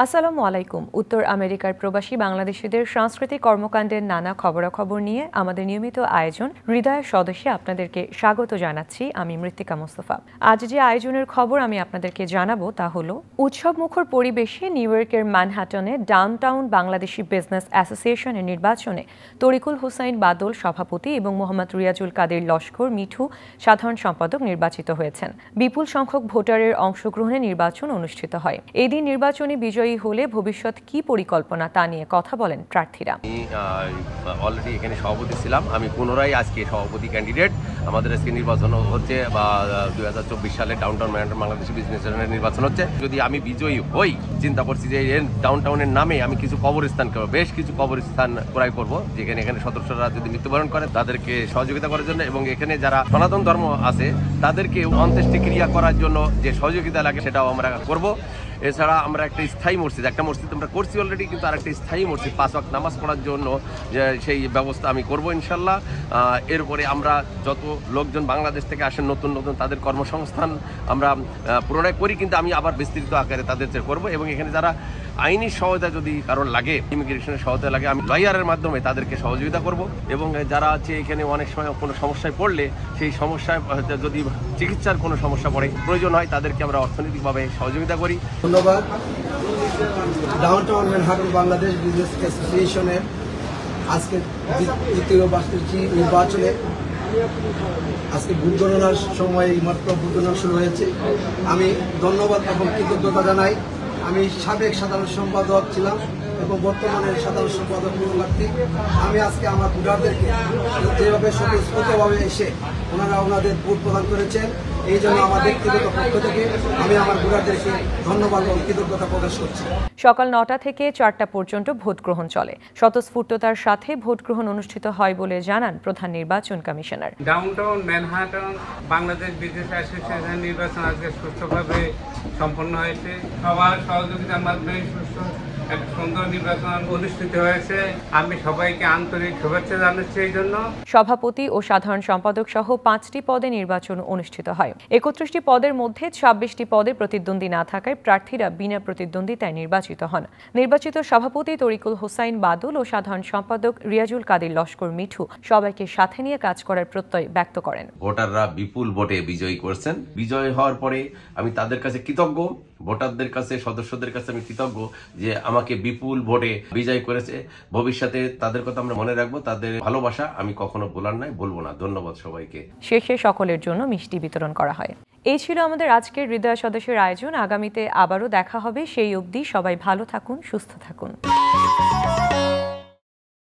আসসালামু আলাইকুম। উত্তর আমেরিকার প্রবাসী বাংলাদেশিদের সাংস্কৃতিক কর্মকাণ্ডের নানা খবরাখবর নিয়ে আমাদের নিয়মিত আয়োজন হৃদয়ের সদস্যে আপনাদেরকে স্বাগত জানাচ্ছি। আমি মৃত্তিকা মোস্তফা। আজ যে আয়োজনের খবর আমি আপনাদেরকে জানাবো তা হলো উৎসবমুখর পরিবেশে নিউ ইয়র্কের ম্যানহাটনে ডাউনটাউন বাংলাদেশি বিজনেস অ্যাসোসিয়েশনের নির্বাচনে তরিকুল হোসাইন বাদল সভাপতি এবং মোহাম্মদ রিয়াজুল কাদের লস্কর মিঠু সাধারণ সম্পাদক নির্বাচিত হয়েছেন। বিপুল সংখ্যক ভোটারের অংশগ্রহণে নির্বাচন অনুষ্ঠিত হয়। এই দিন নির্বাচনে বিজয়ী হলে ভবিষ্যৎ কি পরিকল্পনা তা নিয়ে কথা বলেন প্রার্থীরা। আমি অলরেডি এখানে সভাপতি ছিলাম, আমি পুনরায় আজকে সভাপতি ক্যান্ডিডেট। আমাদের আজকে নির্বাচন হচ্ছে বা 2024 সালে ডাউনটাউন ম্যানহাটন বাংলাদেশি বিজনেস নির্বাচন হচ্ছে। যদি আমি বিজয়ী হই, চিন্তা করছি যে ডাউনটাউনের নামে আমি কিছু কবরস্থান করবো, বেশ কিছু কবরস্থান ক্রয় করব, যেখানে এখানে সদস্যরা যদি মৃত্যুবরণ করে তাদেরকে সহযোগিতা করার জন্য এবং এখানে যারা সনাতন ধর্ম আছে তাদেরকে অন্ত্যেষ্টিক্রিয়া করার জন্য যে সহযোগিতা লাগে সেটাও আমরা করব। এছাড়া আমরা একটা স্থায়ী মসজিদ, একটা মসজিদ আমরা করছি অলরেডি, কিন্তু আর একটা স্থায়ী মসজিদ 5 ওয়াক্ত নামাজ পড়ার জন্য সেই ব্যবস্থা আমি করব ইনশাল্লাহ। এরপরে আমরা যত লোকজন বাংলাদেশ থেকে আসেন নতুন নতুন তাদের কর্মসংস্থান আমরা পুনরায় করি, কিন্তু আমি আবার বিস্তৃত আকারে তাদের করব। এবং এখানে যারা আইনি সহায়তা যদি কারোর লাগে, ইমিগ্রেশনের সহায়তা লাগে, আমি লয়ারের মাধ্যমে তাদেরকে সহযোগিতা করব। এবং যারা আছে এখানে অনেক সময় কোনো সমস্যায় পড়লে সেই সমস্যায় যদি চিকিৎসার কোনো সমস্যা পড়ে প্রয়োজন হয় তাদেরকে আমরা অর্থনৈতিকভাবে সহযোগিতা করি। ধন্যবাদ। ডাউনটাউন ম্যানহাটন বাংলাদেশ বিজনেস অ্যাসোসিয়েশনের আজকে দ্বিতীয় বার্ষিকী নির্বাচনে আজকে ভোট গণনার সময় মাত্র ভোট গণনা শুরু হয়েছে। আমি ধন্যবাদ এবং কৃতজ্ঞতা জানাই। আমি সাবেক সাধারণ সম্পাদক ছিলাম এবং বর্তমানে সাধারণ সম্পাদক প্রার্থী। আমি আজকে আমার ভোটারদেরকে যেভাবে স্বতঃস্ফূর্তভাবে এসে ওনারা ওনাদের ভোট প্রদান করেছেন, এই জন্য আমার ব্যক্তিগত পক্ষ থেকে আমি আমার ভোটারদেরকে ধন্যবাদ এবং কৃতজ্ঞতা প্রকাশ করছি। সকাল 9টা থেকে 4টা পর্যন্ত ভোট গ্রহণ চলে। স্বতঃস্ফূর্ততার সাথে ভোট গ্রহণ অনুষ্ঠিত হয় বলে জানান প্রধান নির্বাচন commissioner. Downtown Manhattan Bangladesh business association নির্বাচন আজকে সুষ্ঠুভাবে সম্পন্ন হয়েছে। সবার সহযোগিতার মাধ্যমে সুষ্ঠু একটা সুন্দর নির্বাচন অনুষ্ঠিত হয়েছে। আমি সবাইকে আন্তরিক শুভেচ্ছা জানাচ্ছি। এই জন্য সভাপতি ও সাধারণ সম্পাদক সহ 5টি পদে নির্বাচন অনুষ্ঠিত হয়। 31টি পদের মধ্যে 26টি পদে প্রতিদ্বন্দ্বী না থাকায় প্রার্থীরা বিনা প্রতিদ্বন্দ্বিতায় নির্বাচিত হন। নির্বাচিত সভাপতি তরিকুল হোসাইন বাদল ও সাধারণ সম্পাদক রিয়াজুল কাদের লস্কর মিঠু সবাইকে সাথে নিয়ে কাজ করার প্রত্যয় ব্যক্ত করেন। ভোটাররা বিপুল ভোটে বিজয়ী করছেন। বিজয় হওয়ার পরে আমি তাদের কাছে কৃতজ্ঞ, ভোটারদের কাছে, সদস্যদের কাছে আমি কৃতজ্ঞ যে আমাকে বিপুল ভোটে বিজয় করেছে। ভবিষ্যতে তাদের কথা আমরা মনে রাখবো, তাদের ভালোবাসা আমি কখনো ভোলার নাই, বলবো না। ধন্যবাদ সবাইকে। শেষে সকলের জন্য মিষ্টি বিতরণ করা হয়। এই ছিল আমাদের আজকের হৃদয় সদস্যের আয়োজন। আগামীতে আবারও দেখা হবে। সেই অবধি সবাই ভালো থাকুন, সুস্থ থাকুন।